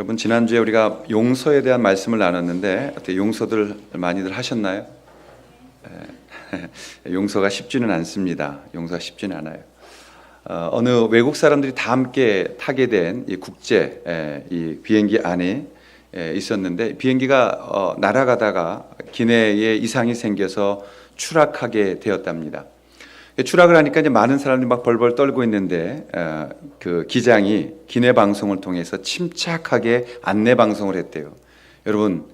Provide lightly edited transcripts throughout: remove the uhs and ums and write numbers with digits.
여러분, 지난주에 우리가 용서에 대한 말씀을 나눴는데 어떻게 용서들 많이들 하셨나요? 용서가 쉽지는 않습니다. 용서가 쉽지는 않아요. 어느 외국 사람들이 다 함께 타게 된 이 국제 이 비행기 안에 있었는데, 비행기가 날아가다가 기내에 이상이 생겨서 추락하게 되었답니다. 추락을 하니까 이제 많은 사람들이 막 벌벌 떨고 있는데, 그 기장이 기내 방송을 통해서 침착하게 안내 방송을 했대요. 여러분,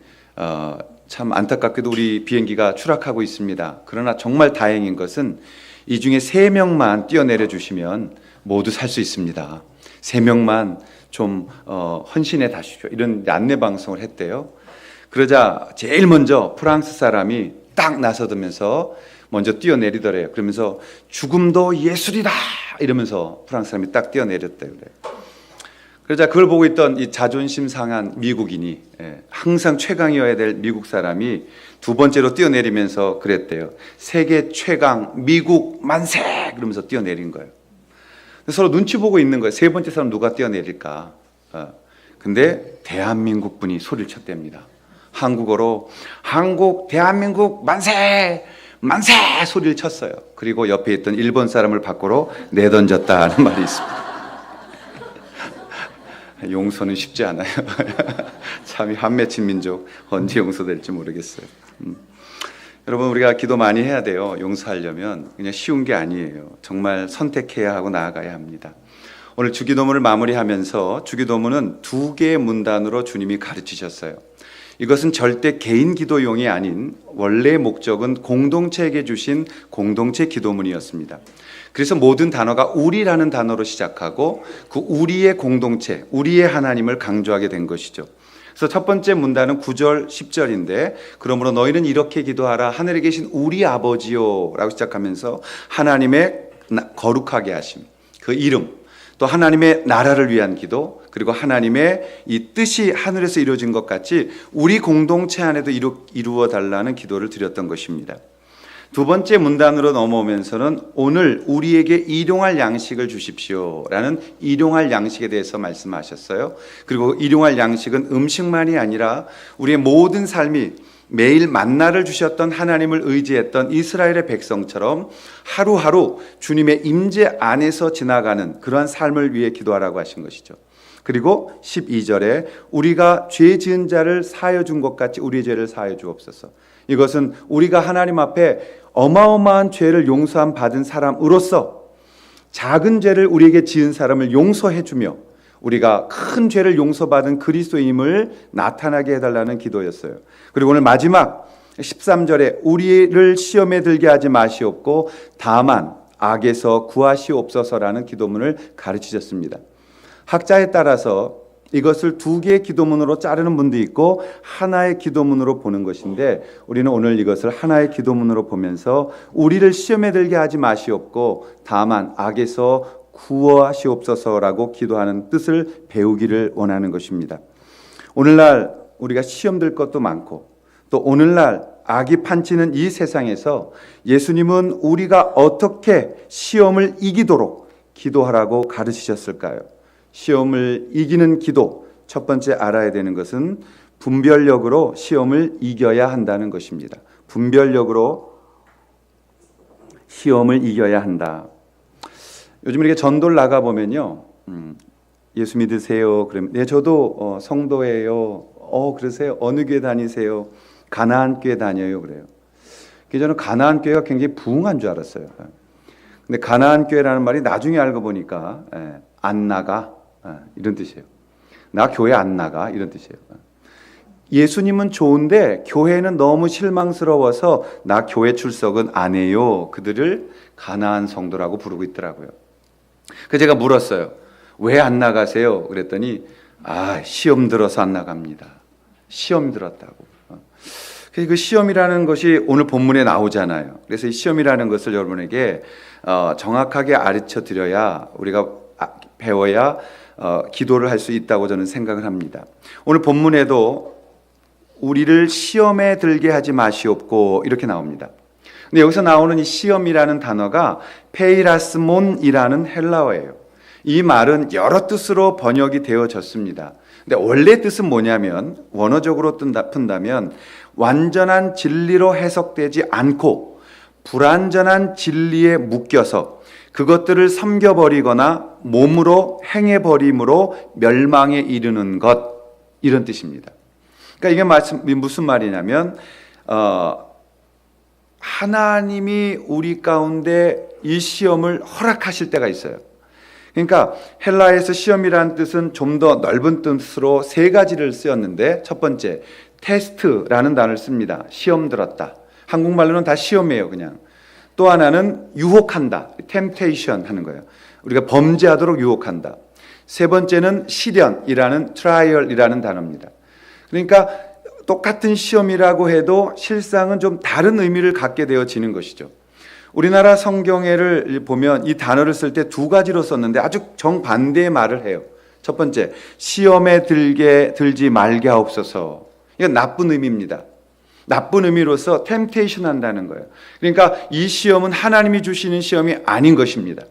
참 안타깝게도 우리 비행기가 추락하고 있습니다. 그러나 정말 다행인 것은 이 중에 3명만 뛰어내려 주시면 모두 살 수 있습니다. 3명만 좀 헌신해 다시죠. 이런 안내 방송을 했대요. 그러자 제일 먼저 프랑스 사람이 딱 나서면서 먼저 뛰어내리더래요. 그러면서 죽음도 예술이다 이러면서 프랑스 사람이 딱 뛰어내렸대요. 그러자 그걸 보고 있던 이 자존심 상한 미국인이, 항상 최강이어야 될 미국 사람이 두 번째로 뛰어내리면서 그랬대요. 세계 최강 미국 만세! 그러면서 뛰어내린 거예요. 서로 눈치 보고 있는 거예요. 세 번째 사람 누가 뛰어내릴까? 근데 대한민국 분이 소리를 쳤답니다. 한국어로 한국 대한민국 만세! 만세! 소리를 쳤어요. 그리고 옆에 있던 일본 사람을 밖으로 내던졌다는 말이 있습니다. 용서는 쉽지 않아요. 참 한 맺힌 민족, 언제 용서될지 모르겠어요. 여러분, 우리가 기도 많이 해야 돼요. 용서하려면 그냥 쉬운 게 아니에요. 정말 선택해야 하고 나아가야 합니다. 오늘 주기도문을 마무리하면서 주기도문은 2개의 문단으로 주님이 가르치셨어요. 이것은 절대 개인 기도용이 아닌 원래 목적은 공동체에게 주신 공동체 기도문이었습니다. 그래서 모든 단어가 우리라는 단어로 시작하고 그 우리의 공동체, 우리의 하나님을 강조하게 된 것이죠. 그래서 첫 번째 문단은 9절, 10절인데, 그러므로 너희는 이렇게 기도하라. 하늘에 계신 우리 아버지요 라고 시작하면서 하나님의 거룩하게 하심, 그 이름, 또 하나님의 나라를 위한 기도, 그리고 하나님의 이 뜻이 하늘에서 이루어진 것 같이 우리 공동체 안에도 이루어 달라는 기도를 드렸던 것입니다. 두 번째 문단으로 넘어오면서는 오늘 우리에게 일용할 양식을 주십시오 라는 일용할 양식에 대해서 말씀하셨어요. 그리고 일용할 양식은 음식만이 아니라 우리의 모든 삶이 매일 만나를 주셨던 하나님을 의지했던 이스라엘의 백성처럼 하루하루 주님의 임재 안에서 지나가는 그러한 삶을 위해 기도하라고 하신 것이죠. 그리고 12절에 우리가 죄 지은 자를 사하여 준 것 같이 우리의 죄를 사하여 주옵소서. 이것은 우리가 하나님 앞에 어마어마한 죄를 용서함 받은 사람으로서 작은 죄를 우리에게 지은 사람을 용서해 주며 우리가 큰 죄를 용서받은 그리스도임을 나타나게 해달라는 기도였어요. 그리고 오늘 마지막 13절에 우리를 시험에 들게 하지 마시옵고 다만 악에서 구하시옵소서라는 기도문을 가르치셨습니다. 학자에 따라서 이것을 2개의 기도문으로 자르는 분도 있고 하나의 기도문으로 보는 것인데, 우리는 오늘 이것을 하나의 기도문으로 보면서 우리를 시험에 들게 하지 마시옵고 다만 악에서 구하시옵소서라고 기도하는 뜻을 배우기를 원하는 것입니다. 오늘날 우리가 시험 들 것도 많고 또 오늘날 악이 판치는 이 세상에서 예수님은 우리가 어떻게 시험을 이기도록 기도하라고 가르치셨을까요? 시험을 이기는 기도, 첫 번째 알아야 되는 것은 분별력으로 시험을 이겨야 한다는 것입니다. 분별력으로 시험을 이겨야 한다. 요즘 이렇게 전도를 나가 보면요, 예수 믿으세요? 그러면 네, 저도 성도예요. 그러세요? 어느 교회 다니세요? 가나안 교회 다녀요. 그래요. 저는 가나안 교회가 굉장히 부흥한 줄 알았어요. 근데 가나안 교회라는 말이 나중에 알고 보니까 안 나가 이런 뜻이에요. 나 교회 안 나가 이런 뜻이에요. 예수님은 좋은데 교회는 너무 실망스러워서 나 교회 출석은 안 해요. 그들을 가나안 성도라고 부르고 있더라고요. 그래서 제가 물었어요. 왜 안 나가세요? 그랬더니 시험 들어서 안 나갑니다. 시험 들었다고. 그 시험이라는 것이 오늘 본문에 나오잖아요. 그래서 이 시험이라는 것을 여러분에게 정확하게 가르쳐 드려야, 우리가 배워야 기도를 할 수 있다고 저는 생각을 합니다. 오늘 본문에도 우리를 시험에 들게 하지 마시옵고 이렇게 나옵니다. 근데 여기서 나오는 이 시험이라는 단어가 페이라스몬이라는 헬라어예요. 이 말은 여러 뜻으로 번역이 되어졌습니다. 근데 원래 뜻은 뭐냐면, 원어적으로 푼다면 완전한 진리로 해석되지 않고 불완전한 진리에 묶여서 그것들을 섬겨버리거나 몸으로 행해버림으로 멸망에 이르는 것, 이런 뜻입니다. 그러니까 이게 무슨 말이냐면 하나님이 우리 가운데 이 시험을 허락하실 때가 있어요. 그러니까 헬라에서 시험이라는 뜻은 좀 더 넓은 뜻으로 세 가지를 쓰였는데, 첫 번째 테스트라는 단어를 씁니다. 시험 들었다. 한국말로는 다 시험이에요, 그냥. 또 하나는 유혹한다. temptation 하는 거예요. 우리가 범죄하도록 유혹한다. 세 번째는 시련이라는 trial이라는 단어입니다. 그러니까 똑같은 시험이라고 해도 실상은 좀 다른 의미를 갖게 되어지는 것이죠. 우리나라 성경에를 보면 이 단어를 쓸 때 두 가지로 썼는데 아주 정반대의 말을 해요. 첫 번째, 시험에 들지 말게 하옵소서. 이건 나쁜 의미입니다. 나쁜 의미로서 템테이션 한다는 거예요. 그러니까 이 시험은 하나님이 주시는 시험이 아닌 것입니다.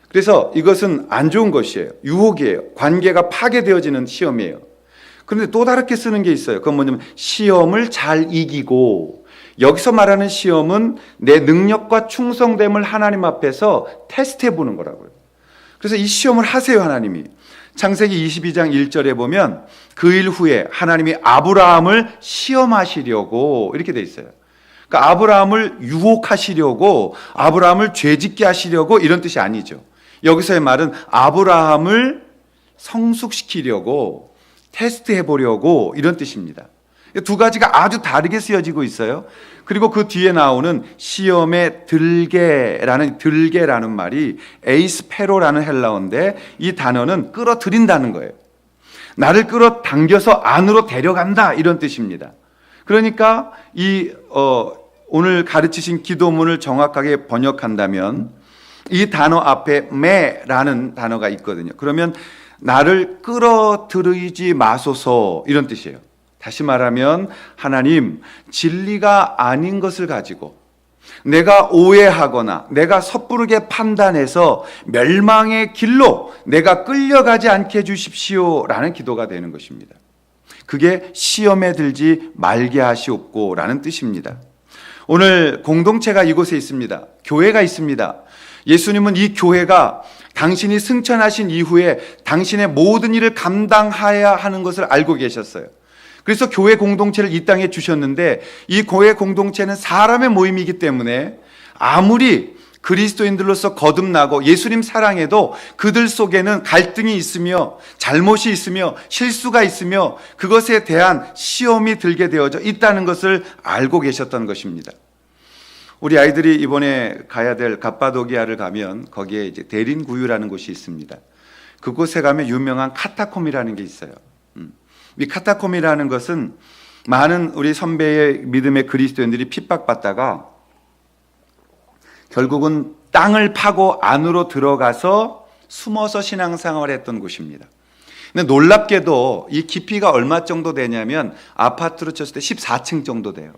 그래서 이것은 안 좋은 것이에요. 유혹이에요. 관계가 파괴되어지는 시험이에요. 그런데 또 다르게 쓰는 게 있어요. 그건 뭐냐면 시험을 잘 이기고, 여기서 말하는 시험은 내 능력과 충성됨을 하나님 앞에서 테스트해 보는 거라고요. 그래서 이 시험을 하세요, 하나님이. 창세기 22장 1절에 보면 그 일 후에 하나님이 아브라함을 시험하시려고 이렇게 돼 있어요. 그러니까 아브라함을 유혹하시려고, 아브라함을 죄짓게 하시려고, 이런 뜻이 아니죠. 여기서의 말은 아브라함을 성숙시키려고, 테스트해 보려고, 이런 뜻입니다. 두 가지가 아주 다르게 쓰여지고 있어요. 그리고 그 뒤에 나오는 시험에 들게라는 말이 에이스페로라는 헬라어인데, 이 단어는 끌어들인다는 거예요. 나를 끌어당겨서 안으로 데려간다, 이런 뜻입니다. 그러니까 오늘 가르치신 기도문을 정확하게 번역한다면 이 단어 앞에 매라는 단어가 있거든요. 그러면 나를 끌어들이지 마소서, 이런 뜻이에요. 다시 말하면 하나님, 진리가 아닌 것을 가지고 내가 오해하거나 내가 섣부르게 판단해서 멸망의 길로 내가 끌려가지 않게 해주십시오라는 기도가 되는 것입니다. 그게 시험에 들지 말게 하시옵고 라는 뜻입니다. 오늘 공동체가 이곳에 있습니다. 교회가 있습니다. 예수님은 이 교회가 당신이 승천하신 이후에 당신의 모든 일을 감당해야 하는 것을 알고 계셨어요. 그래서 교회 공동체를 이 땅에 주셨는데, 이 교회 공동체는 사람의 모임이기 때문에 아무리 그리스도인들로서 거듭나고 예수님 사랑해도 그들 속에는 갈등이 있으며 잘못이 있으며 실수가 있으며 그것에 대한 시험이 들게 되어져 있다는 것을 알고 계셨던 것입니다. 우리 아이들이 이번에 가야 될 갑바도기아를 가면 거기에 이제 대린구유라는 곳이 있습니다. 그곳에 가면 유명한 카타콤이라는 게 있어요. 이 카타콤이라는 것은 많은 우리 선배의 믿음의 그리스도인들이 핍박받다가 결국은 땅을 파고 안으로 들어가서 숨어서 신앙생활을 했던 곳입니다. 근데 놀랍게도 이 깊이가 얼마 정도 되냐면 아파트로 쳤을 때 14층 정도 돼요.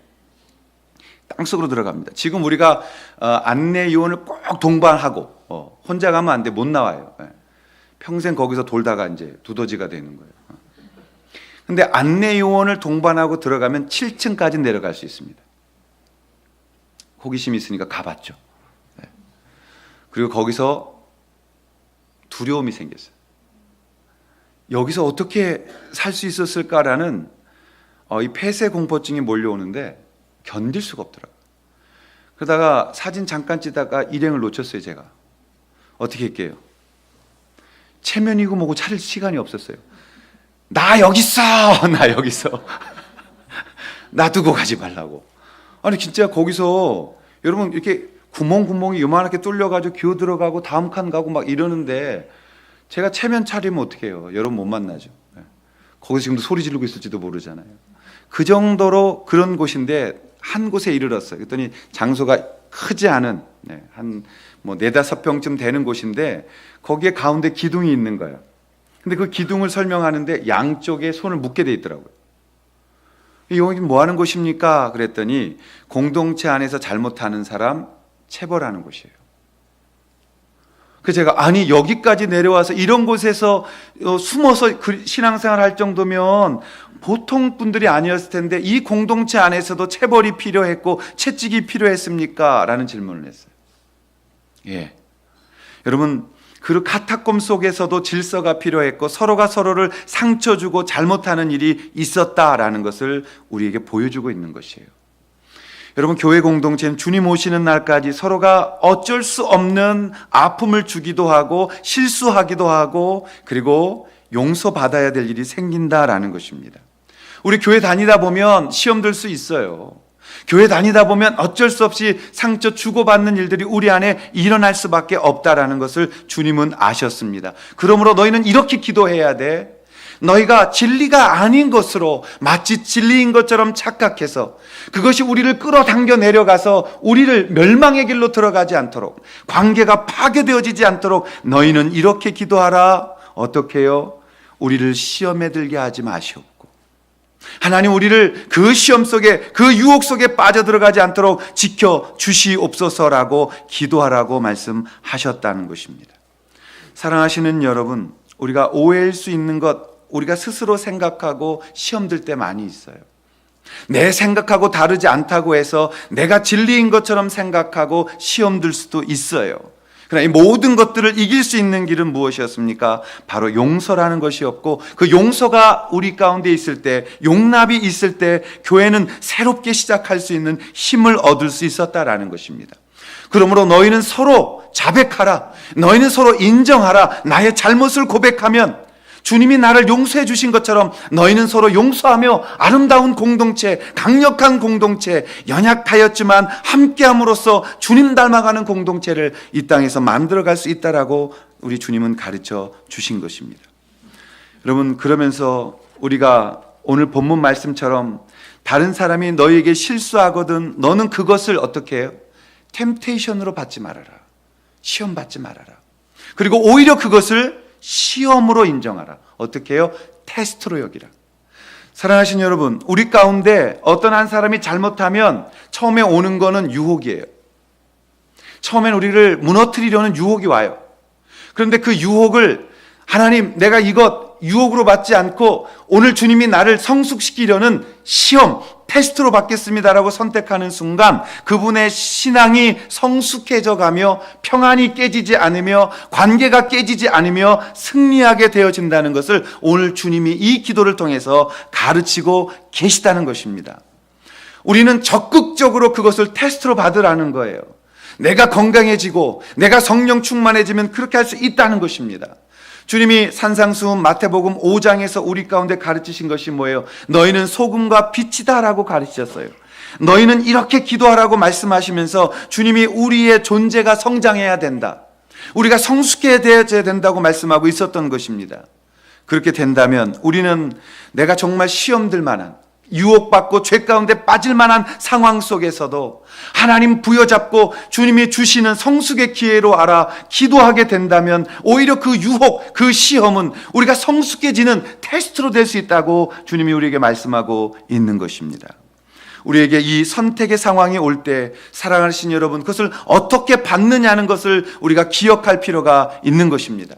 땅속으로 들어갑니다. 지금 우리가 안내 요원을 꼭 동반하고 혼자 가면 안 돼, 못 나와요. 평생 거기서 돌다가 이제 두더지가 되는 거예요. 근데 안내 요원을 동반하고 들어가면 7층까지 내려갈 수 있습니다. 호기심이 있으니까 가봤죠. 그리고 거기서 두려움이 생겼어요. 여기서 어떻게 살 수 있었을까라는 이 폐쇄 공포증이 몰려오는데 견딜 수가 없더라고요. 그러다가 사진 잠깐 찍다가 일행을 놓쳤어요, 제가. 어떻게 할게요? 체면이고 뭐고 차릴 시간이 없었어요. 나 여기 있어! 나 여기 있어! 놔두고 가지 말라고. 아니 진짜 거기서 여러분 이렇게 구멍이 요만하게 뚫려가지고 기어 들어가고 다음 칸 가고 막 이러는데 제가 체면 차리면 어떻게 해요? 여러분 못 만나죠. 거기서 지금도 소리 지르고 있을지도 모르잖아요. 그 정도로 그런 곳인데 한 곳에 이르렀어요. 그랬더니 장소가 크지 않은 한 네다섯 평쯤 되는 곳인데 거기에 가운데 기둥이 있는 거예요. 근데 그 기둥을 설명하는데 양쪽에 손을 묶게 돼 있더라고요. 여기 뭐 하는 곳입니까? 그랬더니 공동체 안에서 잘못하는 사람 체벌하는 곳이에요. 그 제가 아니 여기까지 내려와서 이런 곳에서 숨어서 신앙생활 할 정도면 보통 분들이 아니었을 텐데 이 공동체 안에서도 체벌이 필요했고 채찍이 필요했습니까? 라는 질문을 했어요. 예, 여러분 그 카타콤 속에서도 질서가 필요했고 서로가 서로를 상처 주고 잘못하는 일이 있었다라는 것을 우리에게 보여주고 있는 것이에요. 여러분 교회 공동체는 주님 오시는 날까지 서로가 어쩔 수 없는 아픔을 주기도 하고 실수하기도 하고 그리고 용서받아야 될 일이 생긴다라는 것입니다. 우리 교회 다니다 보면 시험 들 수 있어요. 교회 다니다 보면 어쩔 수 없이 상처 주고받는 일들이 우리 안에 일어날 수밖에 없다라는 것을 주님은 아셨습니다. 그러므로 너희는 이렇게 기도해야 돼. 너희가 진리가 아닌 것으로 마치 진리인 것처럼 착각해서 그것이 우리를 끌어당겨 내려가서 우리를 멸망의 길로 들어가지 않도록 관계가 파괴되어지지 않도록 너희는 이렇게 기도하라. 어떻게 해요? 우리를 시험에 들게 하지 마시옵고 하나님 우리를 그 시험 속에 그 유혹 속에 빠져들어가지 않도록 지켜주시옵소서라고 기도하라고 말씀하셨다는 것입니다. 사랑하시는 여러분, 우리가 오해일 수 있는 것 우리가 스스로 생각하고 시험 들 때 많이 있어요. 내 생각하고 다르지 않다고 해서 내가 진리인 것처럼 생각하고 시험 들 수도 있어요. 그러나 이 모든 것들을 이길 수 있는 길은 무엇이었습니까? 바로 용서라는 것이었고 그 용서가 우리 가운데 있을 때 용납이 있을 때 교회는 새롭게 시작할 수 있는 힘을 얻을 수 있었다라는 것입니다. 그러므로 너희는 서로 자백하라. 너희는 서로 인정하라. 나의 잘못을 고백하면 주님이 나를 용서해 주신 것처럼 너희는 서로 용서하며 아름다운 공동체, 강력한 공동체, 연약하였지만 함께함으로써 주님 닮아가는 공동체를 이 땅에서 만들어갈 수 있다라고 우리 주님은 가르쳐 주신 것입니다. 여러분 그러면서 우리가 오늘 본문 말씀처럼 다른 사람이 너희에게 실수하거든 너는 그것을 어떻게 해요? 템테이션으로 받지 말아라. 시험 받지 말아라. 그리고 오히려 그것을 시험으로 인정하라. 어떻게 해요? 테스트로 여기라. 사랑하신 여러분, 우리 가운데 어떤 한 사람이 잘못하면 처음에 오는 거는 유혹이에요. 처음엔 우리를 무너뜨리려는 유혹이 와요. 그런데 그 유혹을 하나님 내가 이것 유혹으로 받지 않고 오늘 주님이 나를 성숙시키려는 시험, 테스트로 받겠습니다라고 선택하는 순간 그분의 신앙이 성숙해져 가며 평안이 깨지지 않으며 관계가 깨지지 않으며 승리하게 되어진다는 것을 오늘 주님이 이 기도를 통해서 가르치고 계시다는 것입니다. 우리는 적극적으로 그것을 테스트로 받으라는 거예요. 내가 건강해지고 내가 성령 충만해지면 그렇게 할 수 있다는 것입니다. 주님이 산상수훈 마태복음 5장에서 우리 가운데 가르치신 것이 뭐예요? 너희는 소금과 빛이다라고 가르치셨어요. 너희는 이렇게 기도하라고 말씀하시면서 주님이 우리의 존재가 성장해야 된다. 우리가 성숙해야 된다고 말씀하고 있었던 것입니다. 그렇게 된다면 우리는 내가 정말 시험들 만한 유혹받고 죄 가운데 빠질 만한 상황 속에서도 하나님 부여잡고 주님이 주시는 성숙의 기회로 알아 기도하게 된다면 오히려 그 유혹, 그 시험은 우리가 성숙해지는 테스트로 될 수 있다고 주님이 우리에게 말씀하고 있는 것입니다. 우리에게 이 선택의 상황이 올 때 사랑하신 여러분 그것을 어떻게 받느냐는 것을 우리가 기억할 필요가 있는 것입니다.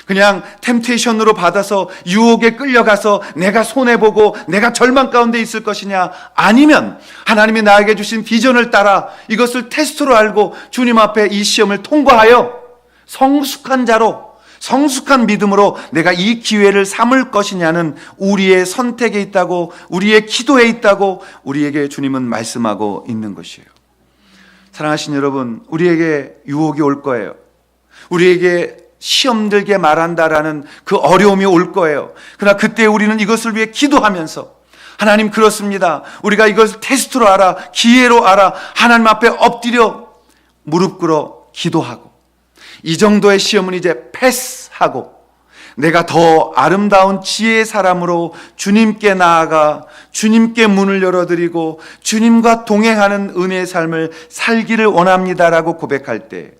그냥 템테이션으로 받아서 유혹에 끌려가서 내가 손해보고 내가 절망 가운데 있을 것이냐 아니면 하나님이 나에게 주신 비전을 따라 이것을 테스트로 알고 주님 앞에 이 시험을 통과하여 성숙한 자로 성숙한 믿음으로 내가 이 기회를 삼을 것이냐는 우리의 선택에 있다고 우리의 기도에 있다고 우리에게 주님은 말씀하고 있는 것이에요. 사랑하신 여러분 우리에게 유혹이 올 거예요. 우리에게 시험 들게 말한다라는 그 어려움이 올 거예요. 그러나 그때 우리는 이것을 위해 기도하면서 하나님 그렇습니다. 우리가 이것을 테스트로 알아 기회로 알아 하나님 앞에 엎드려 무릎 꿇어 기도하고 이 정도의 시험은 이제 패스하고 내가 더 아름다운 지혜의 사람으로 주님께 나아가 주님께 문을 열어드리고 주님과 동행하는 은혜의 삶을 살기를 원합니다라고 고백할 때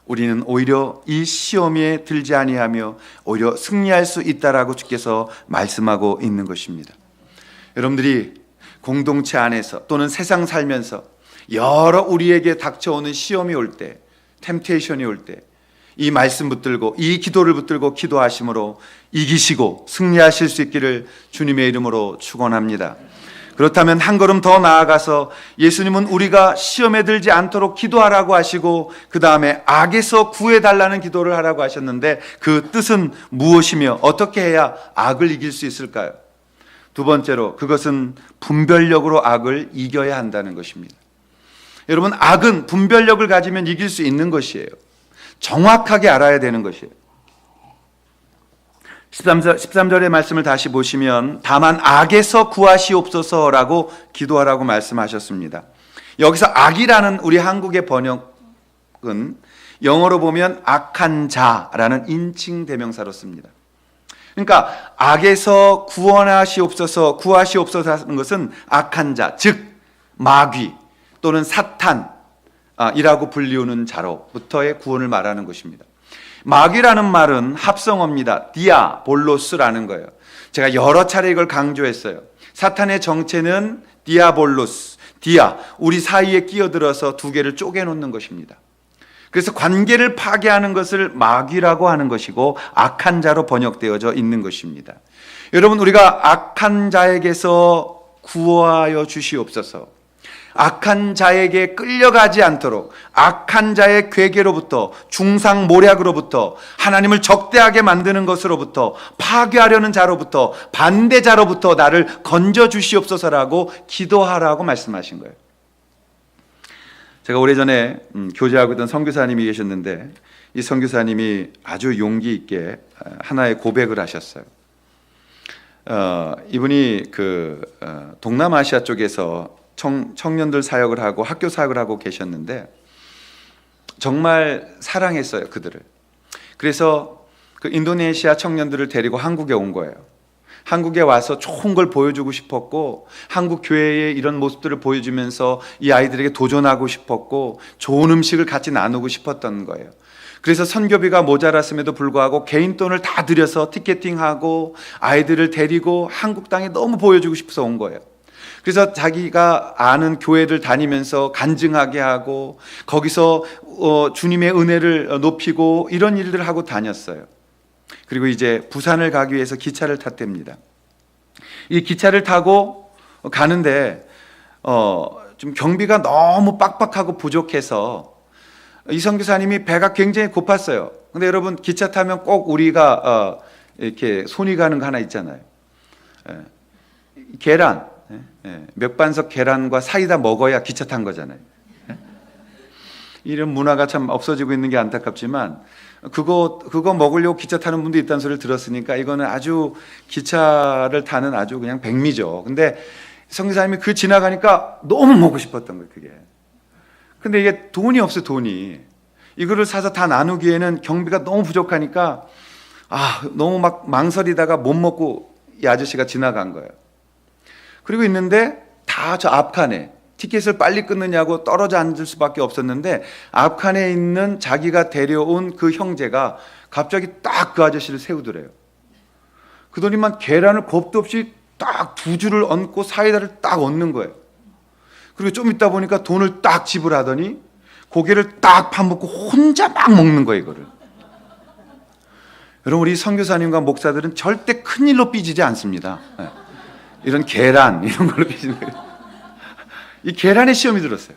우리는 오히려 이 시험에 들지 아니하며 오히려 승리할 수 있다라고 주께서 말씀하고 있는 것입니다. 여러분들이 공동체 안에서 또는 세상 살면서 여러 우리에게 닥쳐오는 시험이 올 때, 템테이션이 올 때 이 말씀 붙들고 이 기도를 붙들고 기도하심으로 이기시고 승리하실 수 있기를 주님의 이름으로 축원합니다. 그렇다면 한 걸음 더 나아가서 예수님은 우리가 시험에 들지 않도록 기도하라고 하시고 그 다음에 악에서 구해달라는 기도를 하라고 하셨는데 그 뜻은 무엇이며 어떻게 해야 악을 이길 수 있을까요? 두 번째로 그것은 분별력으로 악을 이겨야 한다는 것입니다. 여러분, 악은 분별력을 가지면 이길 수 있는 것이에요. 정확하게 알아야 되는 것이에요. 13절의 말씀을 다시 보시면 다만 악에서 구하시옵소서라고 기도하라고 말씀하셨습니다. 여기서 악이라는 우리 한국의 번역은 영어로 보면 악한 자라는 인칭 대명사로 씁니다. 그러니까 악에서 구원하시옵소서, 구하시옵소서 하는 것은 악한 자, 즉 마귀 또는 사탄이라고 불리우는 자로부터의 구원을 말하는 것입니다. 마귀라는 말은 합성어입니다. 디아볼로스라는 거예요. 제가 여러 차례 이걸 강조했어요. 사탄의 정체는 디아볼로스, 디아, 우리 사이에 끼어들어서 두 개를 쪼개놓는 것입니다. 그래서 관계를 파괴하는 것을 마귀라고 하는 것이고 악한 자로 번역되어져 있는 것입니다. 여러분, 우리가 악한 자에게서 구하여 주시옵소서, 악한 자에게 끌려가지 않도록, 악한 자의 괴계로부터, 중상모략으로부터, 하나님을 적대하게 만드는 것으로부터, 파괴하려는 자로부터, 반대자로부터 나를 건져 주시옵소서라고 기도하라고 말씀하신 거예요. 제가 오래전에 교제하고 있던 선교사님이 계셨는데 이 선교사님이 아주 용기 있게 하나의 고백을 하셨어요. 이분이 동남아시아 쪽에서 청년들 사역을 하고 학교 사역을 하고 계셨는데 정말 사랑했어요, 그들을. 그래서 그 인도네시아 청년들을 데리고 한국에 온 거예요. 한국에 와서 좋은 걸 보여주고 싶었고 한국 교회의 이런 모습들을 보여주면서 이 아이들에게 도전하고 싶었고 좋은 음식을 같이 나누고 싶었던 거예요. 그래서 선교비가 모자랐음에도 불구하고 개인 돈을 다 들여서 티켓팅하고 아이들을 데리고 한국 땅에 너무 보여주고 싶어서 온 거예요. 그래서 자기가 아는 교회를 다니면서 간증하게 하고 거기서 주님의 은혜를 높이고 이런 일들을 하고 다녔어요. 그리고 이제 부산을 가기 위해서 기차를 탔답니다. 이 기차를 타고 가는데 좀 경비가 너무 빡빡하고 부족해서 이 선교사님이 배가 굉장히 고팠어요. 근데 여러분, 기차 타면 꼭 우리가 이렇게 손이 가는 거 하나 있잖아요. 계란, 맥반석 계란과 사이다 먹어야 기차 탄 거잖아요. 이런 문화가 참 없어지고 있는 게 안타깝지만 그거 먹으려고 기차 타는 분도 있다는 소리를 들었으니까 이거는 아주 기차를 타는 아주 그냥 백미죠. 근데 선교사님이 그 지나가니까 너무 먹고 싶었던 거예요, 그게. 근데 이게 돈이 없어요, 돈이. 이거를 사서 다 나누기에는 경비가 너무 부족하니까 너무 막 망설이다가 못 먹고 이 아저씨가 지나간 거예요. 그리고 있는데 다 저 앞칸에 티켓을 빨리 끊느냐고 떨어져 앉을 수밖에 없었는데 앞칸에 있는 자기가 데려온 그 형제가 갑자기 딱 그 아저씨를 세우더래요. 그러더니만 계란을 겁도 없이 딱 두 줄을 얹고 사이다를 딱 얹는 거예요. 그리고 좀 있다 보니까 돈을 딱 지불하더니 고개를 딱 파묻고 혼자 막 먹는 거예요, 이거를. 여러분, 우리 선교사님과 목사들은 절대 큰일로 삐지지 않습니다. 이런 계란 이런 걸로 삐지는 거예요. 이 계란에 시험이 들었어요.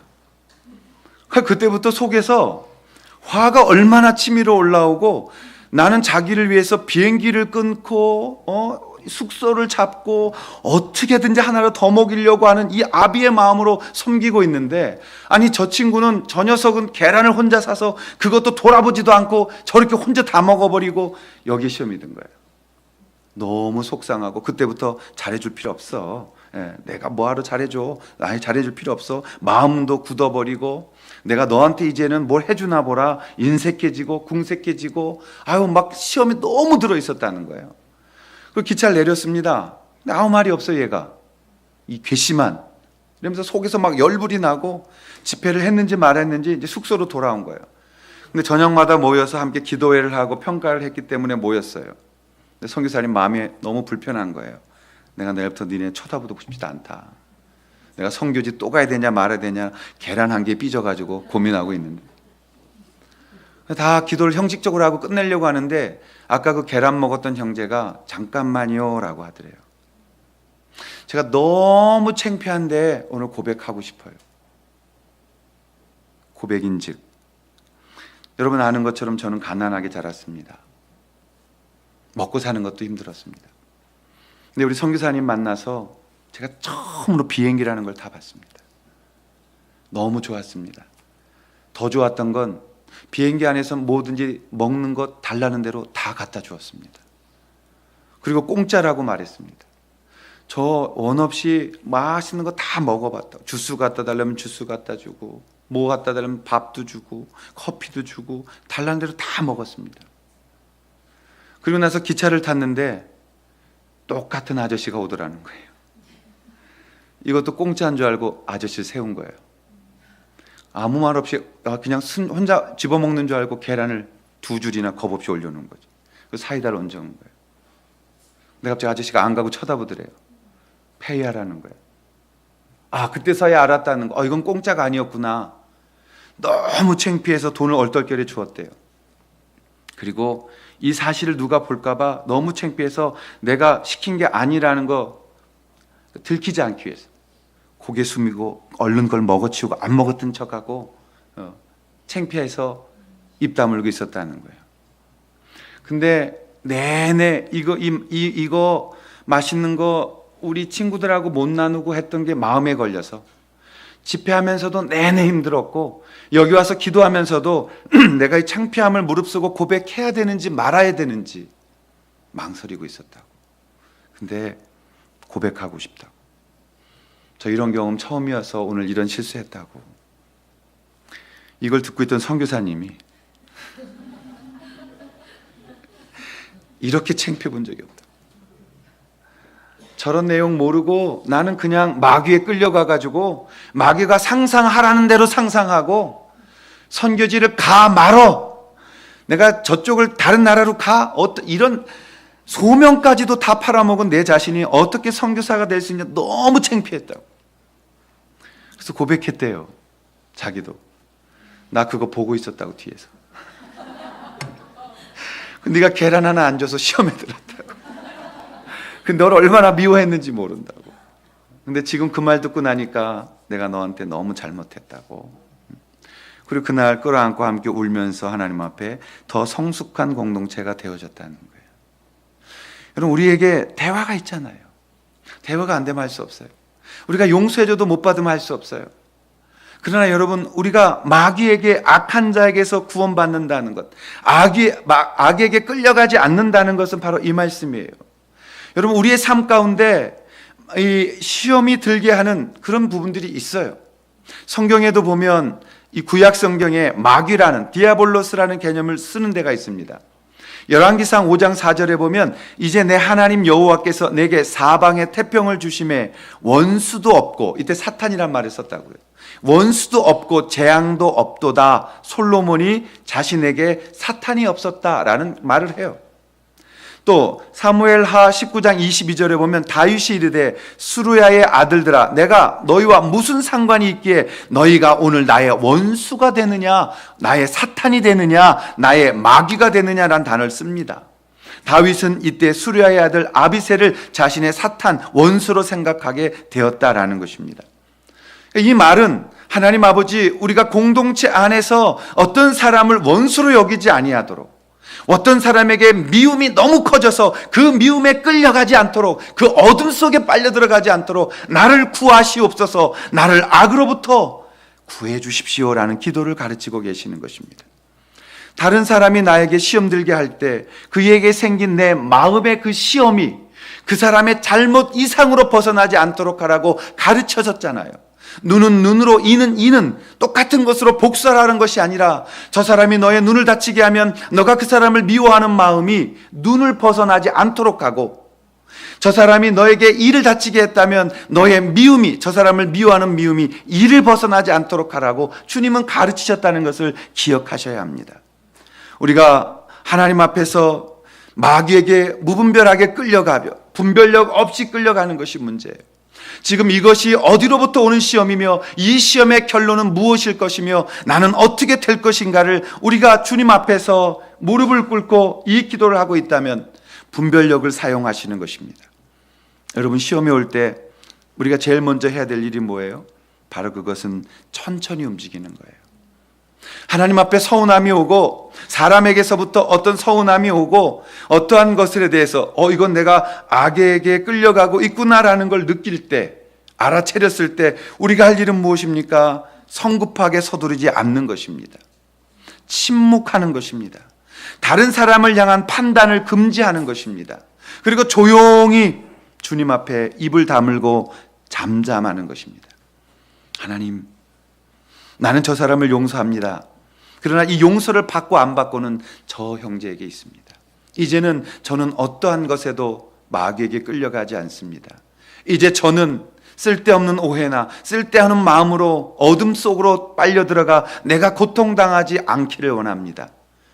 그때부터 속에서 화가 얼마나 치밀어 올라오고 나는 자기를 위해서 비행기를 끊고 숙소를 잡고 어떻게든지 하나를 더 먹이려고 하는 이 아비의 마음으로 섬기고 있는데, 아니 저 친구는, 저 녀석은 계란을 혼자 사서 그것도 돌아보지도 않고 저렇게 혼자 다 먹어버리고 여기에 시험이 든 거예요. 너무 속상하고 그때부터 잘해줄 필요 없어. 내가 뭐하러 잘해줘. 아예 잘해줄 필요 없어. 마음도 굳어버리고 내가 너한테 이제는 뭘 해주나 보라. 인색해지고 궁색해지고 막 시험이 너무 들어있었다는 거예요. 그 기차를 내렸습니다. 근데 아무 말이 없어요, 얘가. 이 괘씸한. 이러면서 속에서 막 열불이 나고 집회를 했는지 말았는지 이제 숙소로 돌아온 거예요. 근데 저녁마다 모여서 함께 기도회를 하고 평가를 했기 때문에 모였어요. 근데 선교사님 마음이 너무 불편한 거예요. 내가 내일부터 니네 쳐다보고 싶지도 않다. 내가 선교지 또 가야 되냐 말아야 되냐 계란 한 개 삐져가지고 고민하고 있는데. 다 기도를 형식적으로 하고 끝내려고 하는데 아까 그 계란 먹었던 형제가 잠깐만요 라고 하더래요. 제가 너무 창피한데 오늘 고백하고 싶어요. 고백인즉, 여러분 아는 것처럼 저는 가난하게 자랐습니다. 먹고 사는 것도 힘들었습니다. 근데 우리 선교사님 만나서 제가 처음으로 비행기라는 걸 타봤습니다. 너무 좋았습니다. 더 좋았던 건 비행기 안에서 뭐든지 먹는 것 달라는 대로 다 갖다 주었습니다. 그리고 공짜라고 말했습니다. 저 원 없이 맛있는 거 다 먹어봤다. 주스 갖다 달라면 주스 갖다 주고, 뭐 갖다 달라면 밥도 주고, 커피도 주고, 달라는 대로 다 먹었습니다. 그리고 나서 기차를 탔는데 똑같은 아저씨가 오더라는 거예요. 이것도 공짜인 줄 알고 아저씨를 세운 거예요. 아무 말 없이 그냥 혼자 집어먹는 줄 알고 계란을 2줄이나 겁 없이 올려놓은 거죠. 그 사이다를 얹어놓은 거예요. 근데 갑자기 아저씨가 안 가고 쳐다보더래요. 페이하라는 거예요. 아, 그때서야 알았다는 거. 이건 공짜가 아니었구나. 너무 창피해서 돈을 얼떨결에 주었대요. 그리고 이 사실을 누가 볼까봐 너무 창피해서 내가 시킨 게 아니라는 거 들키지 않기 위해서 고개 숙이고 얼른 그걸 먹어치우고 안 먹었던 척하고 창피해서 입 다물고 있었다는 거예요. 근데 내내 이거 맛있는 거 우리 친구들하고 못 나누고 했던 게 마음에 걸려서 집회하면서도 내내 힘들었고 여기 와서 기도하면서도 내가 이 창피함을 무릅쓰고 고백해야 되는지 말아야 되는지 망설이고 있었다고. 근데 고백하고 싶다고. 저 이런 경험 처음이어서 오늘 이런 실수했다고. 이걸 듣고 있던 선교사님이 이렇게 창피해 본 적이 없다. 저런 내용 모르고 나는 그냥 마귀에 끌려가가지고 마귀가 상상하라는 대로 상상하고 선교지를 가 말어. 내가 저쪽을 다른 나라로 가. 이런 소명까지도 다 팔아먹은 내 자신이 어떻게 선교사가 될 수 있냐. 너무 창피했다고. 그래서 고백했대요. 자기도. 나 그거 보고 있었다고 뒤에서. 네가 계란 하나 안 줘서 시험에 들었다고. 근데 너를 얼마나 미워했는지 모른다고. 근데 지금 그 말 듣고 나니까 내가 너한테 너무 잘못했다고. 그리고 그날 끌어안고 함께 울면서 하나님 앞에 더 성숙한 공동체가 되어졌다는 거예요. 여러분, 우리에게 대화가 있잖아요. 대화가 안 되면 할 수 없어요. 우리가 용서해줘도 못 받으면 할 수 없어요. 그러나 여러분, 우리가 마귀에게, 악한 자에게서 구원받는다는 것, 악에게 끌려가지 않는다는 것은 바로 이 말씀이에요. 여러분, 우리의 삶 가운데 이 시험이 들게 하는 그런 부분들이 있어요. 성경에도 보면 이 구약 성경에 마귀라는, 디아볼로스라는 개념을 쓰는 데가 있습니다. 열왕기상 5장 4절에 보면 이제 내 하나님 여호와께서 내게 사방에 태평을 주심에 원수도 없고, 이때 사탄이란 말을 썼다고요. 원수도 없고 재앙도 없도다. 솔로몬이 자신에게 사탄이 없었다라는 말을 해요. 또 사무엘하 19장 22절에 보면 다윗이 이르되 수루야의 아들들아, 내가 너희와 무슨 상관이 있기에 너희가 오늘 나의 원수가 되느냐, 나의 사탄이 되느냐, 나의 마귀가 되느냐라는 단어를 씁니다. 다윗은 이때 수루야의 아들 아비새를 자신의 사탄, 원수로 생각하게 되었다라는 것입니다. 이 말은 하나님 아버지, 우리가 공동체 안에서 어떤 사람을 원수로 여기지 아니하도록, 어떤 사람에게 미움이 너무 커져서 그 미움에 끌려가지 않도록, 그 어둠 속에 빨려 들어가지 않도록 나를 구하시옵소서, 나를 악으로부터 구해 주십시오라는 기도를 가르치고 계시는 것입니다. 다른 사람이 나에게 시험 들게 할 때 그에게 생긴 내 마음의 그 시험이 그 사람의 잘못 이상으로 벗어나지 않도록 하라고 가르쳐졌잖아요. 눈은 눈으로, 이는 이는, 똑같은 것으로 복수하라는 것이 아니라 저 사람이 너의 눈을 다치게 하면 너가 그 사람을 미워하는 마음이 눈을 벗어나지 않도록 하고, 저 사람이 너에게 이를 다치게 했다면 너의 미움이, 저 사람을 미워하는 미움이 이를 벗어나지 않도록 하라고 주님은 가르치셨다는 것을 기억하셔야 합니다. 우리가 하나님 앞에서 마귀에게 무분별하게 끌려가며 분별력 없이 끌려가는 것이 문제예요. 지금 이것이 어디로부터 오는 시험이며 이 시험의 결론은 무엇일 것이며 나는 어떻게 될 것인가를 우리가 주님 앞에서 무릎을 꿇고 이 기도를 하고 있다면 분별력을 사용하시는 것입니다. 여러분, 시험이 올 때 우리가 제일 먼저 해야 될 일이 뭐예요? 바로 그것은 천천히 움직이는 거예요. 하나님 앞에 서운함이 오고 사람에게서부터 어떤 서운함이 오고 어떠한 것에 대해서 이건 내가 악에게 끌려가고 있구나라는 걸 느낄 때, 알아차렸을 때 우리가 할 일은 무엇입니까? 성급하게 서두르지 않는 것입니다. 침묵하는 것입니다. 다른 사람을 향한 판단을 금지하는 것입니다. 그리고 조용히 주님 앞에 입을 다물고 잠잠하는 것입니다. 하나님, 나는 저 사람을 용서합니다. 그러나 이 용서를 받고 안 받고는 저 형제에게 있습니다. 이제는 저는 어떠한 것에도 마귀에게 끌려가지 않습니다. 이제 저는 쓸데없는 오해나 쓸데없는 마음으로 어둠 속으로 빨려 들어가 내가 고통당하지 않기를 원합니다.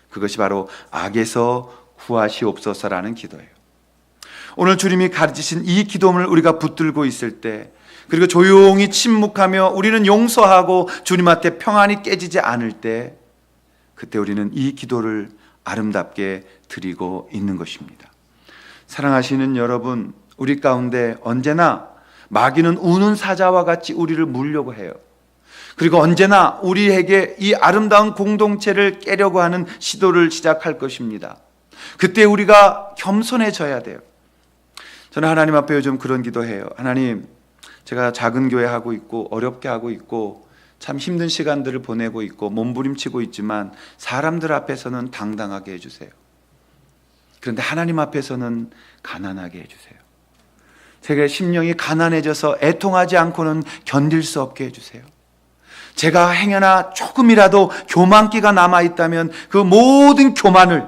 그것이 바로 악에서 구하시옵소서라는 기도예요. 오늘 주님이 가르치신 이 기도문을 우리가 붙들고 있을 때, 그리고 조용히 침묵하며 우리는 용서하고 주님 앞에 평안이 깨지지 않을 때, 그때 우리는 이 기도를 아름답게 드리고 있는 것입니다. 사랑하시는 여러분, 우리 가운데 언제나 마귀는 우는 사자와 같이 우리를 물려고 해요. 그리고 언제나 우리에게 이 아름다운 공동체를 깨려고 하는 시도를 시작할 것입니다. 그때 우리가 겸손해져야 돼요. 저는 하나님 앞에 요즘 그런 기도해요. 하나님, 제가 작은 교회 하고 있고 어렵게 하고 있고 참 힘든 시간들을 보내고 있고 몸부림치고 있지만 사람들 앞에서는 당당하게 해주세요. 그런데 하나님 앞에서는 가난하게 해주세요. 제가 심령이 가난해져서 애통하지 않고는 견딜 수 없게 해주세요. 제가 행여나 조금이라도 교만기가 남아있다면 그 모든 교만을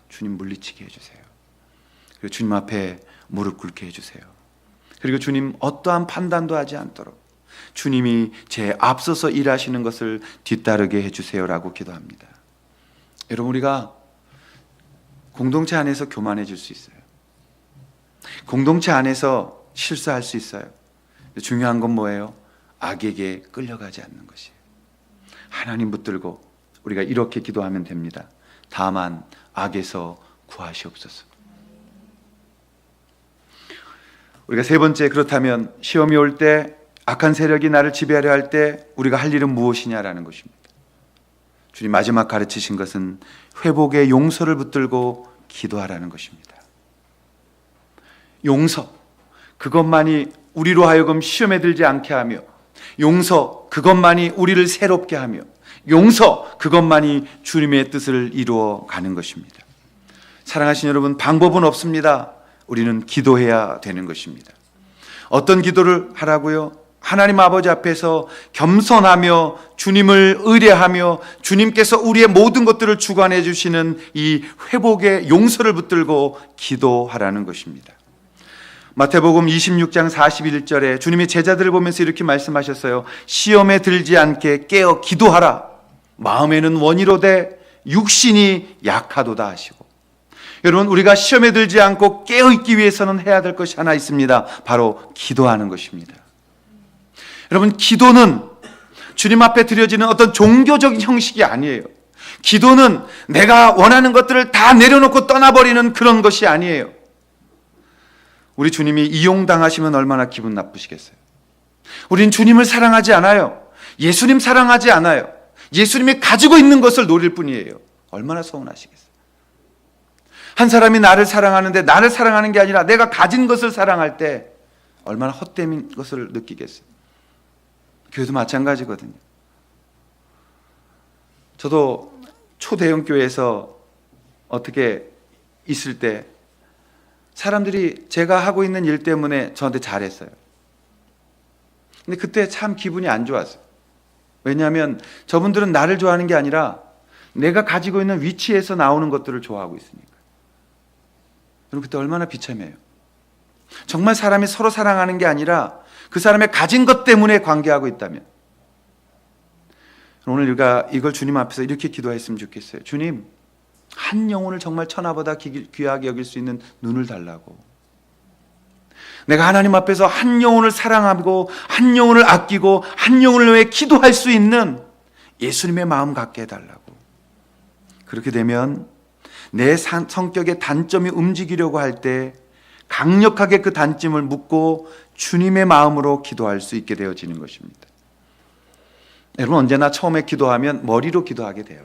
주님 물리치게 해주세요. 그리고 주님 앞에 무릎 꿇게 해주세요. 그리고 주님 어떠한 판단도 하지 않도록 주님이 제 앞서서 일하시는 것을 뒤따르게 해주세요라고 기도합니다. 여러분, 우리가 공동체 안에서 교만해질 수 있어요. 공동체 안에서 실수할 수 있어요. 중요한 건 뭐예요? 악에게 끌려가지 않는 것이에요. 하나님 붙들고 우리가 이렇게 기도하면 됩니다. 다만 악에서 구하시옵소서. 우리가 세 번째, 그렇다면 시험이 올 때, 악한 세력이 나를 지배하려 할 때 우리가 할 일은 무엇이냐라는 것입니다. 주님 마지막 가르치신 것은 회복의 용서를 붙들고 기도하라는 것입니다. 용서, 그것만이 우리로 하여금 시험에 들지 않게 하며, 용서, 그것만이 우리를 새롭게 하며, 용서, 그것만이 주님의 뜻을 이루어 가는 것입니다. 사랑하신 여러분, 방법은 없습니다. 우리는 기도해야 되는 것입니다. 어떤 기도를 하라고요? 하나님 아버지 앞에서 겸손하며 주님을 의뢰하며 주님께서 우리의 모든 것들을 주관해 주시는 이 회복의 용서를 붙들고 기도하라는 것입니다. 마태복음 26장 41절에 주님이 제자들을 보면서 이렇게 말씀하셨어요. 시험에 들지 않게 깨어 기도하라. 마음에는 원이로되 육신이 약하도다 하시고. 여러분, 우리가 시험에 들지 않고 깨어있기 위해서는 해야 될 것이 하나 있습니다. 바로 기도하는 것입니다. 여러분, 기도는 주님 앞에 드려지는 어떤 종교적인 형식이 아니에요. 기도는 내가 원하는 것들을 다 내려놓고 떠나버리는 그런 것이 아니에요. 우리 주님이 이용당하시면 얼마나 기분 나쁘시겠어요. 우린 주님을 사랑하지 않아요. 예수님 사랑하지 않아요. 예수님이 가지고 있는 것을 노릴 뿐이에요. 얼마나 서운하시겠어요. 한 사람이 나를 사랑하는데 나를 사랑하는 게 아니라 내가 가진 것을 사랑할 때 얼마나 헛된 것을 느끼겠어요. 교회도 마찬가지거든요. 저도 초대형 교회에서 어떻게 있을 때 사람들이 제가 하고 있는 일 때문에 저한테 잘했어요. 근데 그때 참 기분이 안 좋았어요. 왜냐하면 저분들은 나를 좋아하는 게 아니라 내가 가지고 있는 위치에서 나오는 것들을 좋아하고 있으니까. 여러분, 그때 얼마나 비참해요. 정말 사람이 서로 사랑하는 게 아니라 그 사람의 가진 것 때문에 관계하고 있다면, 오늘 우리가 이걸 주님 앞에서 이렇게 기도했으면 좋겠어요. 주님, 한 영혼을 정말 천하보다 귀하게 여길 수 있는 눈을 달라고. 내가 하나님 앞에서 한 영혼을 사랑하고 한 영혼을 아끼고 한 영혼을 위해 기도할 수 있는 예수님의 마음 갖게 해달라고. 그렇게 되면 내 성격의 단점이 움직이려고 할 때 강력하게 그 단점을 묻고 주님의 마음으로 기도할 수 있게 되어지는 것입니다. 여러분, 언제나 처음에 기도하면 머리로 기도하게 돼요.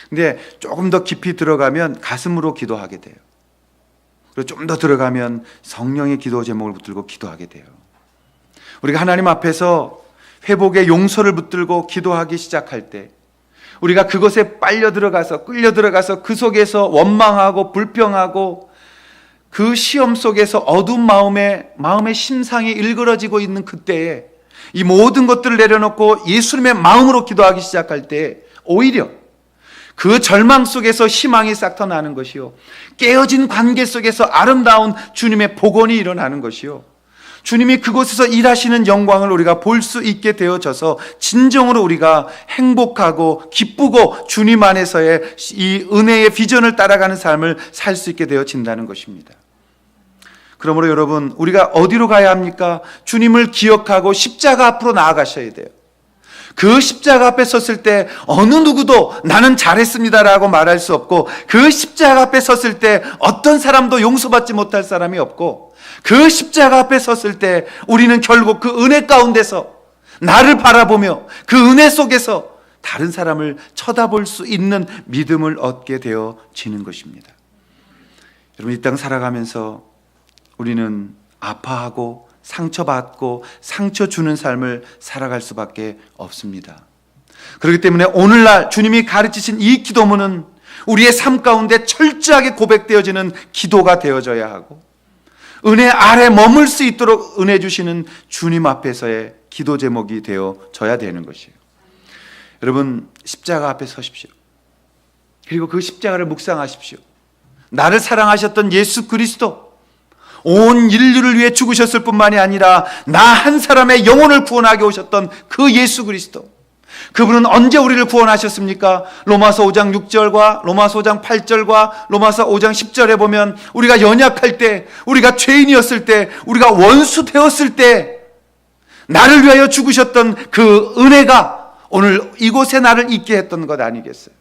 근데 조금 더 깊이 들어가면 가슴으로 기도하게 돼요. 그리고 좀 더 들어가면 성령의 기도 제목을 붙들고 기도하게 돼요. 우리가 하나님 앞에서 회복의 용서를 붙들고 기도하기 시작할 때 우리가 그것에 빨려 들어가서 끌려 들어가서 그 속에서 원망하고 불평하고 그 시험 속에서 어두운 마음의 심상이 일그러지고 있는 그때에 이 모든 것들을 내려놓고 예수님의 마음으로 기도하기 시작할 때 오히려 그 절망 속에서 희망이 싹터나는 것이요, 깨어진 관계 속에서 아름다운 주님의 복원이 일어나는 것이요, 주님이 그곳에서 일하시는 영광을 우리가 볼 수 있게 되어져서 진정으로 우리가 행복하고 기쁘고 주님 안에서의 이 은혜의 비전을 따라가는 삶을 살 수 있게 되어진다는 것입니다. 그러므로 여러분, 우리가 어디로 가야 합니까? 주님을 기억하고 십자가 앞으로 나아가셔야 돼요. 그 십자가 앞에 섰을 때 어느 누구도 나는 잘했습니다라고 말할 수 없고, 그 십자가 앞에 섰을 때 어떤 사람도 용서받지 못할 사람이 없고, 그 십자가 앞에 섰을 때 우리는 결국 그 은혜 가운데서 나를 바라보며 그 은혜 속에서 다른 사람을 쳐다볼 수 있는 믿음을 얻게 되어지는 것입니다. 여러분, 이 땅 살아가면서 우리는 아파하고 상처받고 상처 주는 삶을 살아갈 수밖에 없습니다. 그렇기 때문에 오늘날 주님이 가르치신 이 기도문은 우리의 삶 가운데 철저하게 고백되어지는 기도가 되어져야 하고, 은혜 아래 머물 수 있도록 은혜 주시는 주님 앞에서의 기도 제목이 되어져야 되는 것이에요. 여러분, 십자가 앞에 서십시오. 그리고 그 십자가를 묵상하십시오. 나를 사랑하셨던 예수 그리스도, 온 인류를 위해 죽으셨을 뿐만이 아니라 나 한 사람의 영혼을 구원하게 오셨던 그 예수 그리스도, 그분은 언제 우리를 구원하셨습니까? 로마서 5장 6절과 로마서 5장 8절과 로마서 5장 10절에 보면 우리가 연약할 때, 우리가 죄인이었을 때, 우리가 원수 되었을 때 나를 위하여 죽으셨던 그 은혜가 오늘 이곳에 나를 있게 했던 것 아니겠어요?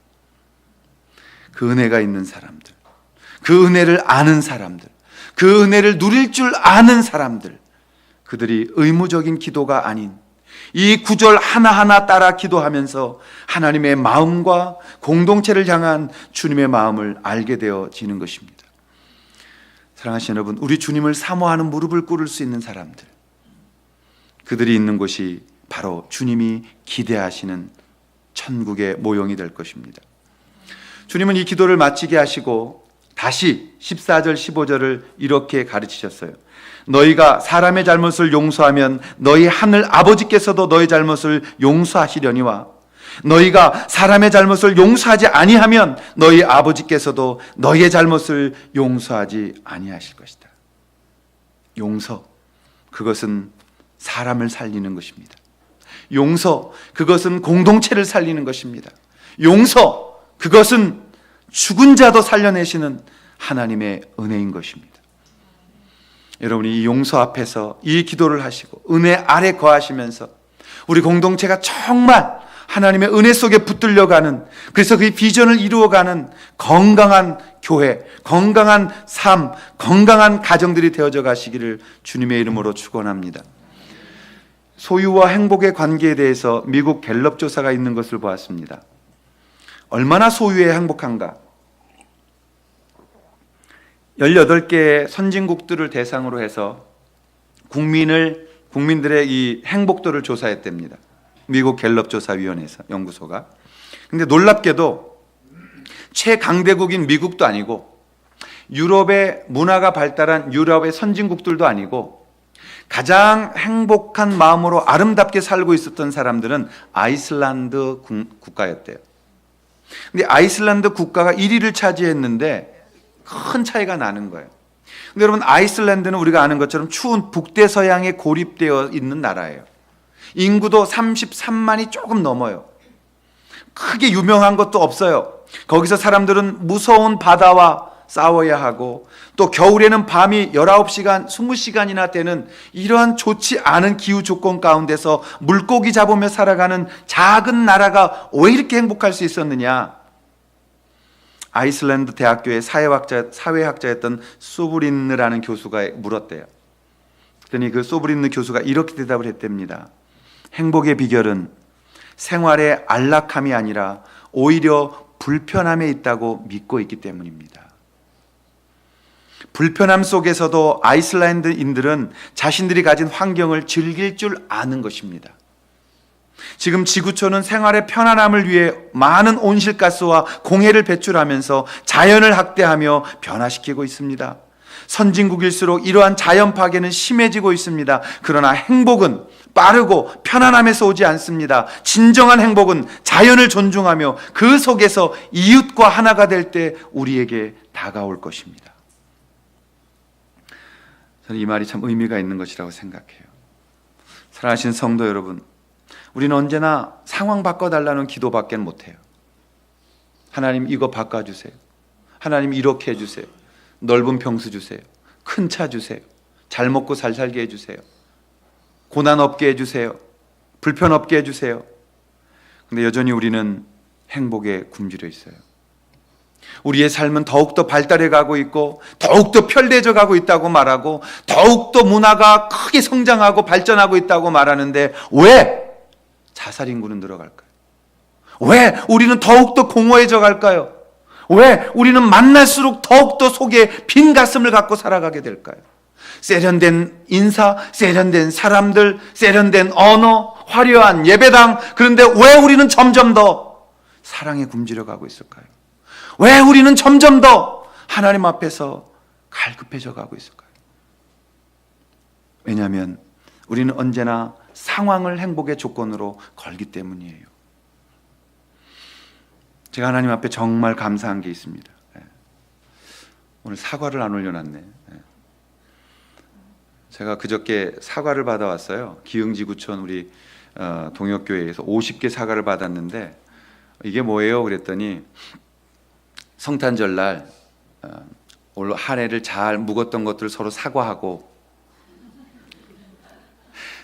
그 은혜가 있는 사람들, 그 은혜를 아는 사람들, 그 은혜를 누릴 줄 아는 사람들, 그들이 의무적인 기도가 아닌 이 구절 하나하나 따라 기도하면서 하나님의 마음과 공동체를 향한 주님의 마음을 알게 되어지는 것입니다. 사랑하시는 여러분, 우리 주님을 사모하는 무릎을 꿇을 수 있는 사람들, 그들이 있는 곳이 바로 주님이 기대하시는 천국의 모형이 될 것입니다. 주님은 이 기도를 마치게 하시고 다시 14절 15절을 이렇게 가르치셨어요. 너희가 사람의 잘못을 용서하면 너희 하늘 아버지께서도 너희 잘못을 용서하시려니와 너희가 사람의 잘못을 용서하지 아니하면 너희 아버지께서도 너희의 잘못을 용서하지 아니하실 것이다. 용서, 그것은 사람을 살리는 것입니다. 용서, 그것은 공동체를 살리는 것입니다. 용서, 그것은 죽은 자도 살려내시는 하나님의 은혜인 것입니다. 여러분이 이 용서 앞에서 이 기도를 하시고 은혜 아래 거하시면서 우리 공동체가 정말 하나님의 은혜 속에 붙들려가는, 그래서 그 비전을 이루어가는 건강한 교회, 건강한 삶, 건강한 가정들이 되어져 가시기를 주님의 이름으로 축원합니다. 소유와 행복의 관계에 대해서 미국 갤럽 조사가 있는 것을 보았습니다. 얼마나 소유에 행복한가? 18개의 선진국들을 대상으로 해서 국민들의 이 행복도를 조사했답니다. 미국 갤럽 조사위원회에서, 연구소가. 근데 놀랍게도 최강대국인 미국도 아니고 유럽의 문화가 발달한 유럽의 선진국들도 아니고 가장 행복한 마음으로 아름답게 살고 있었던 사람들은 아이슬란드 국가였대요. 근데 아이슬란드 국가가 1위를 차지했는데 큰 차이가 나는 거예요. 근데 여러분, 아이슬란드는 우리가 아는 것처럼 추운 북대서양에 고립되어 있는 나라예요. 인구도 33만이 조금 넘어요. 크게 유명한 것도 없어요. 거기서 사람들은 무서운 바다와 싸워야 하고, 또 겨울에는 밤이 19시간, 20시간이나 되는 이러한 좋지 않은 기후 조건 가운데서 물고기 잡으며 살아가는 작은 나라가 왜 이렇게 행복할 수 있었느냐? 아이슬란드 대학교의 사회학자였던 소브린느라는 교수가 물었대요. 그랬더니 그 소브린느 교수가 이렇게 대답을 했답니다. 행복의 비결은 생활의 안락함이 아니라 오히려 불편함에 있다고 믿고 있기 때문입니다. 불편함 속에서도 아이슬란드인들은 자신들이 가진 환경을 즐길 줄 아는 것입니다. 지금 지구촌은 생활의 편안함을 위해 많은 온실가스와 공해를 배출하면서 자연을 학대하며 변화시키고 있습니다. 선진국일수록 이러한 자연 파괴는 심해지고 있습니다. 그러나 행복은 빠르고 편안함에서 오지 않습니다. 진정한 행복은 자연을 존중하며 그 속에서 이웃과 하나가 될 때 우리에게 다가올 것입니다. 저는 이 말이 참 의미가 있는 것이라고 생각해요. 사랑하신 성도 여러분, 우리는 언제나 상황 바꿔달라는 기도밖에 못해요. 하나님 이거 바꿔주세요. 하나님 이렇게 해주세요. 넓은 평수 주세요. 큰 차 주세요. 잘 먹고 잘 살게 해주세요. 고난 없게 해주세요. 불편 없게 해주세요. 근데 여전히 우리는 행복에 굶주려 있어요. 우리의 삶은 더욱더 발달해 가고 있고 더욱더 편리해져 가고 있다고 말하고 더욱더 문화가 크게 성장하고 발전하고 있다고 말하는데 왜 자살 인구는 늘어갈까요? 왜 우리는 더욱더 공허해져 갈까요? 왜 우리는 만날수록 더욱더 속에 빈 가슴을 갖고 살아가게 될까요? 세련된 인사, 세련된 사람들, 세련된 언어, 화려한 예배당, 그런데 왜 우리는 점점 더 사랑에 굶주려 가고 있을까요? 왜 우리는 점점 더 하나님 앞에서 갈급해져 가고 있을까요? 왜냐하면 우리는 언제나 상황을 행복의 조건으로 걸기 때문이에요. 제가 하나님 앞에 정말 감사한 게 있습니다. 오늘 사과를 안 올려놨네. 제가 그저께 사과를 받아왔어요. 기흥지구촌 우리 동역교회에서 50개 사과를 받았는데 이게 뭐예요? 그랬더니 성탄절날 올 한 해를 잘 묵었던 것들을 서로 사과하고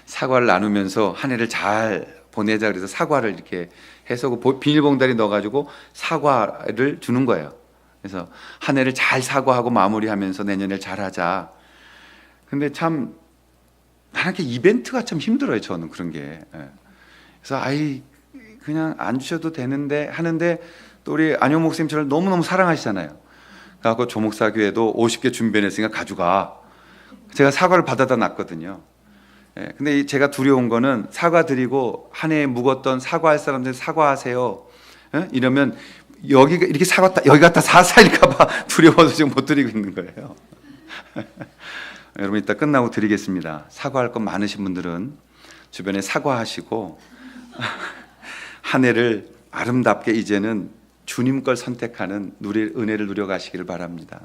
사과를 나누면서 한 해를 잘 보내자 그래서 사과를 이렇게 해서 비닐봉다리 넣어가지고 사과를 주는 거예요. 그래서 한 해를 잘 사과하고 마무리하면서 내년을 잘하자. 근데 참 하나님께 이벤트가 참 힘들어요. 저는 그런 게. 그래서 그냥 안 주셔도 되는데 하는데 또 우리 안용 목사님 저를 너무너무 사랑하시잖아요. 그래서 조목사 교회도 50개 준비했으니까 가져가. 제가 사과를 받아다 놨거든요. 근데 제가 두려운 거는 사과 드리고 한 해에 묵었던 사과할 사람들 사과하세요. 이러면 여기가 이렇게 여기 갖다 사사일까봐 두려워서 지금 못 드리고 있는 거예요. 여러분 이따 끝나고 드리겠습니다. 사과할 것 많으신 분들은 주변에 사과하시고 한 해를 아름답게 이제는 주님 걸 선택하는 은혜를 누려가시기를 바랍니다.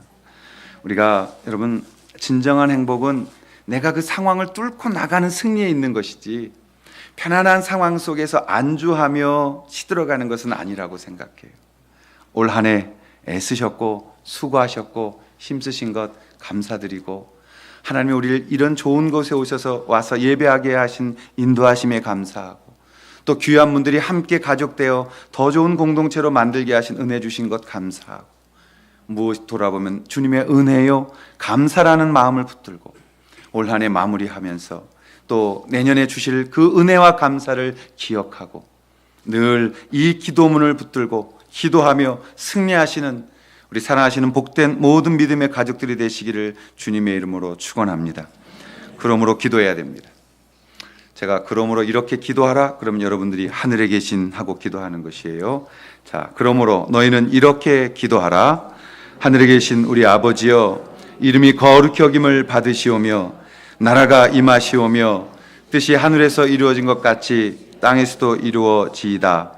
우리가 여러분 진정한 행복은 내가 그 상황을 뚫고 나가는 승리에 있는 것이지 편안한 상황 속에서 안주하며 시들어가는 것은 아니라고 생각해요. 올 한 해 애쓰셨고 수고하셨고 힘쓰신 것 감사드리고 하나님이 우리를 이런 좋은 곳에 오셔서 와서 예배하게 하신 인도하심에 감사하고 또 귀한 분들이 함께 가족되어 더 좋은 공동체로 만들게 하신 은혜 주신 것 감사하고 무엇 돌아보면 주님의 은혜요 감사라는 마음을 붙들고 올 한 해 마무리하면서 또 내년에 주실 그 은혜와 감사를 기억하고 늘 이 기도문을 붙들고 기도하며 승리하시는 우리 사랑하시는 복된 모든 믿음의 가족들이 되시기를 주님의 이름으로 축원합니다. 그러므로 기도해야 됩니다. 제가 그러므로 이렇게 기도하라 그러면 여러분들이 하늘에 계신 하고 기도하는 것이에요. 자, 그러므로 너희는 이렇게 기도하라. 하늘에 계신 우리 아버지여 이름이 거룩히 여김을 받으시오며 나라가 임하시오며 뜻이 하늘에서 이루어진 것 같이 땅에서도 이루어지이다.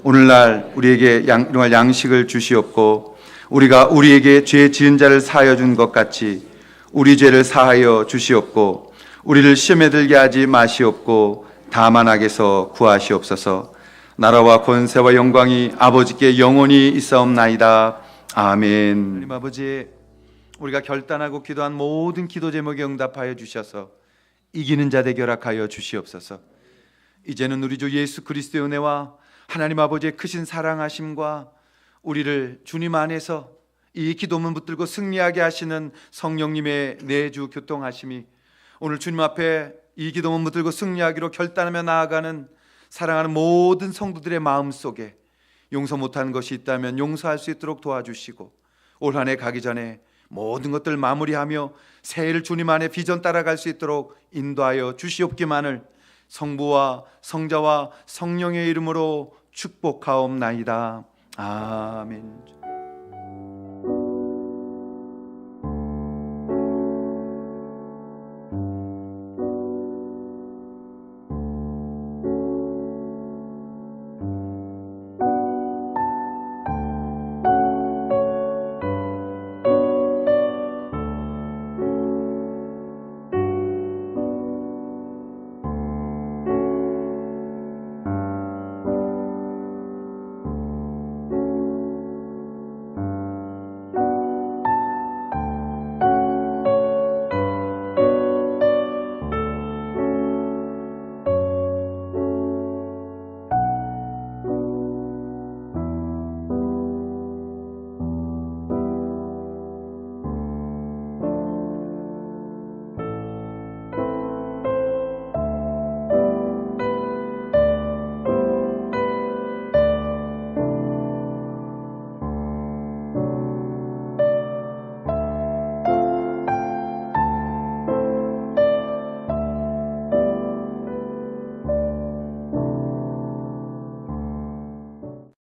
오늘날 우리에게 일용할 양식을 주시옵고 우리가 우리에게 죄 지은 자를 사하여 준 것 같이 우리 죄를 사하여 주시옵고 우리를 시험에 들게 하지 마시옵고 다만 악에서 구하시옵소서. 나라와 권세와 영광이 아버지께 영원히 있사옵나이다. 아멘. 하나님 아버지, 우리가 결단하고 기도한 모든 기도 제목에 응답하여 주셔서 이기는 자 되게 허락하여 주시옵소서. 이제는 우리 주 예수 그리스도의 은혜와 하나님 아버지의 크신 사랑하심과 우리를 주님 안에서 이 기도문 붙들고 승리하게 하시는 성령님의 내주 교통하심이 오늘 주님 앞에 이 기도문 붙들고 승리하기로 결단하며 나아가는 사랑하는 모든 성도들의 마음속에 용서 못한 것이 있다면 용서할 수 있도록 도와주시고, 올 한 해 가기 전에 모든 것들 마무리하며 새해를 주님 안에 비전 따라갈 수 있도록 인도하여 주시옵기만을 성부와 성자와 성령의 이름으로 축복하옵나이다. 아멘.